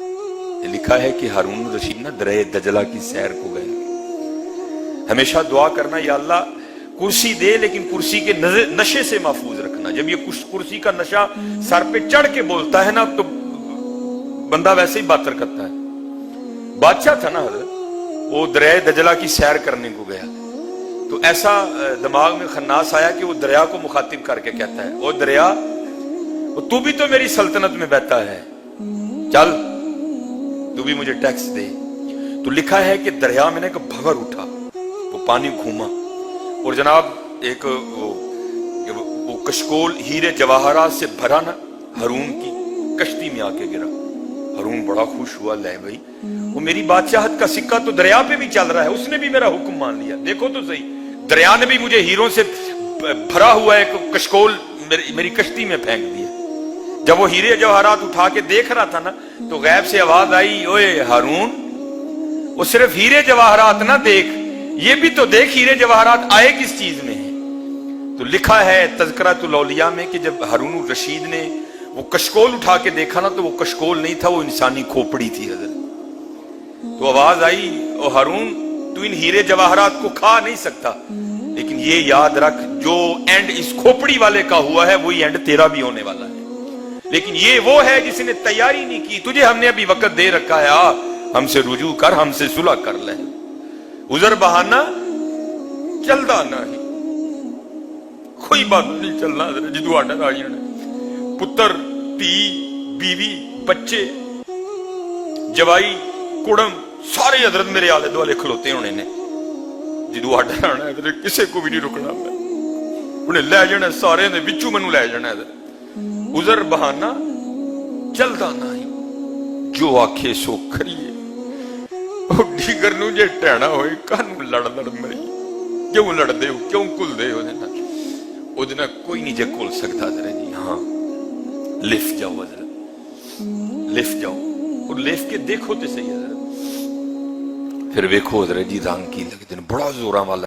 لکھا ہے کہ ہارون رشید نہ دریا دجلہ کی سیر کو گئے. ہمیشہ دعا کرنا یا اللہ کرسی دے لیکن کرسی کے نشے سے محفوظ رکھنا. جب یہ کرسی کا نشہ سر پہ چڑھ کے بولتا ہے نا تو بندہ ویسے ہی باتر کرتا ہے. بادشاہ تھا نا حضرت, وہ دریا دجلہ کی سیر کرنے کو گیا تو ایسا دماغ میں خناس آیا کہ وہ دریا کو مخاطب کر کے کہتا ہے, او دریا تو بھی تو میری سلطنت میں بہتا ہے, چل تو بھی مجھے ٹیکس دے. تو لکھا ہے کہ دریا میں نے ایک بھور اٹھا, وہ پانی گھوما اور جناب ایک وہ کشکول ہیرے جواہرات سے بھرا نا ہارون کی کشتی میں آ کے گرا. ہارون بڑا خوش ہوا, لے بھائی وہ میری بادشاہت کا سکہ تو دریا پہ بھی چل رہا ہے, اس نے بھی میرا حکم مان لیا. دیکھو تو صحیح, دریا نے بھی مجھے ہیروں سے بھرا ہوا ایک کشکول میری کشتی میں پھینک دیا. جب وہ ہیرے جواہرات اٹھا کے دیکھ رہا تھا نا تو غیب سے آواز آئی, اوے ہارون وہ صرف ہیرے جواہرات نہ دیکھ, یہ بھی تو دیکھ ہیرے جواہرات آئے کس چیز میں ہیں. تو لکھا ہے تذکرۃ الاولیاء میں کہ جب ہارون الرشید نے وہ کشکول اٹھا کے دیکھا نا تو وہ کشکول نہیں تھا, وہ انسانی کھوپڑی تھی حضرت. تو آواز آئی, او ہارون تو ان ہیرے جواہرات کو کھا نہیں سکتا, لیکن یہ یاد رکھ جو اینڈ اس کھوپڑی والے کا ہوا ہے وہی اینڈ تیرا بھی ہونے والا ہے. لیکن یہ وہ ہے جس نے تیاری نہیں کی, تجھے ہم نے ابھی وقت دے رکھا ہے, آ ہم سے رجوع کر, ہم سے صلح کر لیں. عذر بہانہ چلدا نہیں, کوئی بات نہیں چلنا جدو آڈر آ جانا. پتر تھی بیوی بچے جوائی کڑم سارے حضرت میرے آلے دوالے کھلوتے ہونے نے, جدو آڈر آنا ہے کسے کو بھی نہیں رکنا, انہیں لے جانا سارے نے بچو منو لے جانا ہے. عذر بہانہ چلدا نہیں, جو آکھے سو کریے, ڈیگر نو جے ٹہنا ہوئے کانو لڑ لڑ مری, کیوں لڑ دے ہو, کیوں کل دے ہو دینا, او دینا کوئی نہیں جے کل سکتا ذرا جی. ہاں لفٹ جاؤ حضرت, لفٹ جاؤ اور لفٹ کے دیکھو تے صحیح حضرت, پھر ویکھو حضرت جی رنگ کی لگتے ہیں بڑا زوراں والا.